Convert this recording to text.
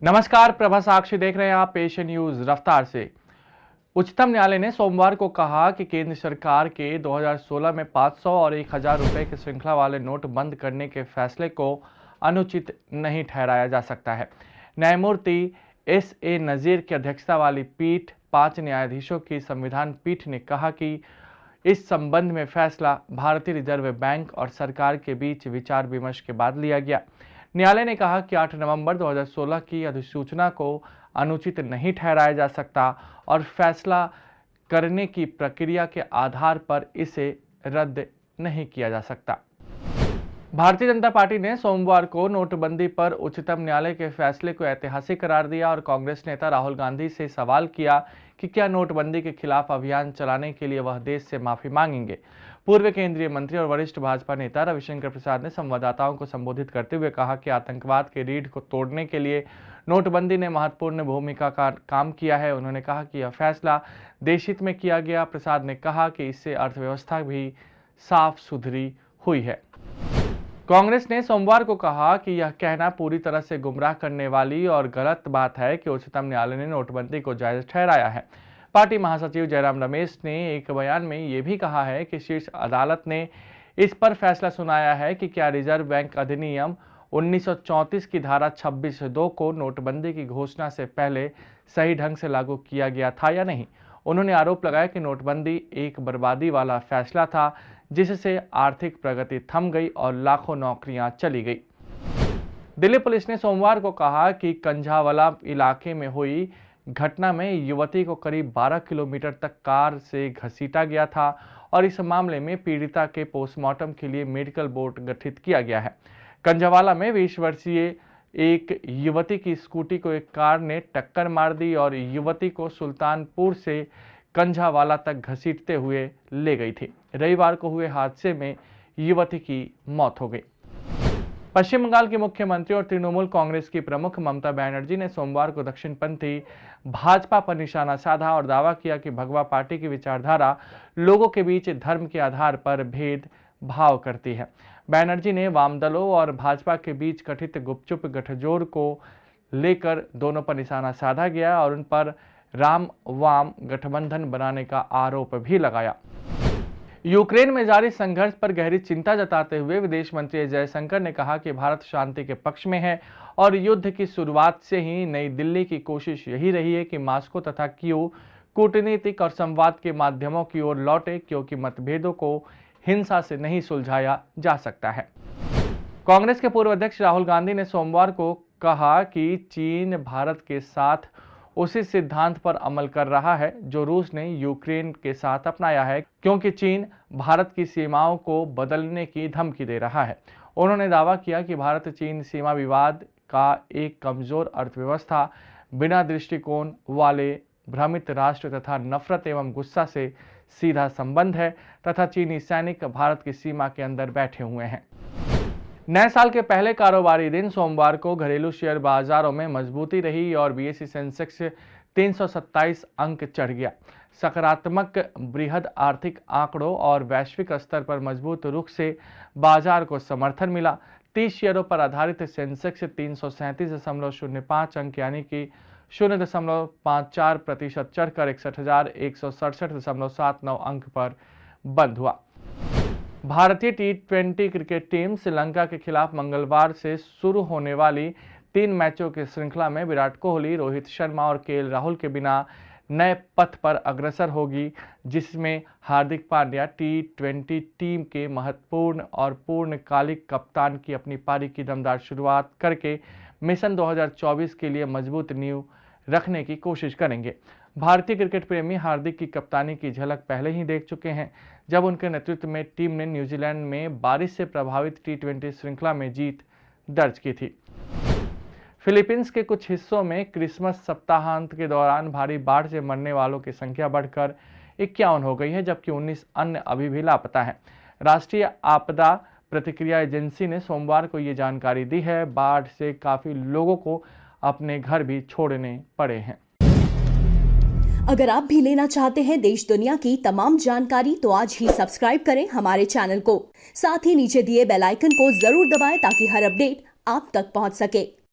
नमस्कार, प्रभा साक्षी देख रहे हैं आप पेश है न्यूज रफ्तार से। उच्चतम न्यायालय ने सोमवार को कहा कि केंद्र सरकार के 2016 में 500 और 1000 रुपए की श्रृंखला वाले नोट बंद करने के फैसले को अनुचित नहीं ठहराया जा सकता है। न्यायमूर्ति एस.ए. नजीर की अध्यक्षता वाली पीठ 5 न्यायाधीशों की संविधान पीठ ने कहा कि इस संबंध में फैसला भारतीय रिजर्व बैंक और सरकार के बीच विचार विमर्श के बाद लिया गया। न्यायालय ने कहा कि 8 नवंबर 2016 की अधिसूचना को अनुचित नहीं ठहराया जा सकता और फैसला करने की प्रक्रिया के आधार पर इसे रद्द नहीं किया जा सकता। भारतीय जनता पार्टी ने सोमवार को नोटबंदी पर उच्चतम न्यायालय के फैसले को ऐतिहासिक करार दिया और कांग्रेस नेता राहुल गांधी से सवाल किया कि क्या नोटबंदी के खिलाफ अभियान चलाने के लिए वह देश से माफी मांगेंगे। पूर्व केंद्रीय मंत्री और वरिष्ठ भाजपा नेता रविशंकर प्रसाद ने संवाददाताओं को संबोधित करते हुए कहा कि आतंकवाद के रीढ़ को तोड़ने के लिए नोटबंदी ने महत्वपूर्ण भूमिका का काम किया है। उन्होंने कहा कि यह फैसला देशहित में किया गया। प्रसाद ने कहा कि इससे अर्थव्यवस्था भी साफ सुथरी हुई है। कांग्रेस ने सोमवार को कहा कि यह कहना पूरी तरह से गुमराह करने वाली और गलत बात है कि उच्चतम न्यायालय ने नोटबंदी को जायज ठहराया है। पार्टी महासचिव जयराम रमेश ने एक बयान में यह भी कहा है कि शीर्ष अदालत ने इस पर फैसला सुनाया है कि क्या रिजर्व बैंक अधिनियम 1934 की धारा 26(2) को नोटबंदी की घोषणा से पहले सही ढंग से लागू किया गया था या नहीं। उन्होंने आरोप लगाया कि नोटबंदी एक बर्बादी वाला फैसला था जिससे आर्थिक प्रगति थम गई और लाखों नौकरियां चली गई। दिल्ली पुलिस ने सोमवार को कहा कि कंझावाला इलाके में हुई घटना में युवती को करीब 12 किलोमीटर तक कार से घसीटा गया था और इस मामले में पीड़िता के पोस्टमार्टम के लिए मेडिकल बोर्ड गठित किया गया है। कंझावाला में 20 वर्षीय एक युवती की स्कूटी को एक कार ने टक्कर मार दी और युवती को सुल्तानपुर से कंझावाला तक घसीटते हुए ले गई थी। रविवार को हुए हादसे में युवती की मौत हो गई। पश्चिम बंगाल की मुख्यमंत्री और तृणमूल कांग्रेस की प्रमुख ममता बनर्जी ने सोमवार को दक्षिणपंथी भाजपा पर निशाना साधा और दावा किया कि भगवा पार्टी की विचारधारा लोगों के बीच धर्म के आधार पर भेदभाव करती है। बनर्जी ने वाम दलों और भाजपा के बीच कथित गुपचुप गठजोड़ को लेकर दोनों पर निशाना साधा गया और उन पर राम वाम गठबंधन बनाने का आरोप भी लगाया। यूक्रेन में जारी संघर्ष पर गहरी चिंता जताते हुए विदेश मंत्री एस जयशंकर ने कहा कि भारत शांति के पक्ष में है और युद्ध की शुरुआत से ही नई दिल्ली की कोशिश यही रही है कि मॉस्को तथा कीव कूटनीतिक और संवाद के माध्यमों की ओर लौटे, क्योंकि मतभेदों को हिंसा से नहीं सुलझाया जा सकता है। कांग्रेस के पूर्व अध्यक्ष राहुल गांधी ने सोमवार को कहा कि चीन भारत के साथ उसी सिद्धांत पर अमल कर रहा है जो रूस ने यूक्रेन के साथ अपनाया है, क्योंकि चीन भारत की सीमाओं को बदलने की धमकी दे रहा है। उन्होंने दावा किया कि भारत चीन सीमा विवाद का एक कमजोर अर्थव्यवस्था, बिना दृष्टिकोण वाले भ्रमित राष्ट्र तथा नफरत एवं गुस्सा से सीधा संबंध है तथा चीनी सैनिक भारत की सीमा के अंदर बैठे हुए हैं। नए साल के पहले कारोबारी दिन सोमवार को घरेलू शेयर बाजारों में मजबूती रही और बीएसई सेंसेक्स 327 अंक चढ़ गया। सकारात्मक बृहद आर्थिक आंकड़ों और वैश्विक स्तर पर मजबूत रुख से बाजार को समर्थन मिला। 30 शेयरों पर आधारित सेंसेक्स 337.05 अंक यानी कि 0.54% चढ़कर 61,167.79 अंक पर बंद हुआ। भारतीय टी20 क्रिकेट टीम श्रीलंका के खिलाफ मंगलवार से शुरू होने वाली 3 मैचों की श्रृंखला में विराट कोहली, रोहित शर्मा और केएल राहुल के बिना नए पथ पर अग्रसर होगी, जिसमें हार्दिक पांड्या टी20 टीम के महत्वपूर्ण और पूर्णकालिक कप्तान की अपनी पारी की दमदार शुरुआत करके मिशन 2024 के लिए मजबूत नींव रखने की कोशिश करेंगे। भारतीय क्रिकेट प्रेमी हार्दिक की कप्तानी की झलक पहले ही देख चुके हैं, जब उनके नेतृत्व में टीम ने न्यूजीलैंड में बारिश से प्रभावित टी20 श्रृंखला में जीत दर्ज की थी। फिलीपींस के कुछ हिस्सों में क्रिसमस सप्ताहांत के दौरान भारी बाढ़ से मरने वालों की संख्या बढ़कर 51 हो गई है, जबकि 19 अन्य अभी भी लापता हैं। राष्ट्रीय आपदा प्रतिक्रिया एजेंसी ने सोमवार को ये जानकारी दी है। बाढ़ से काफी लोगों को अपने घर भी छोड़ने पड़े हैं। अगर आप भी लेना चाहते हैं देश दुनिया की तमाम जानकारी तो आज ही सब्सक्राइब करें हमारे चैनल को। साथ ही नीचे दिए बेल आइकन को जरूर दबाएं ताकि हर अपडेट आप तक पहुंच सके।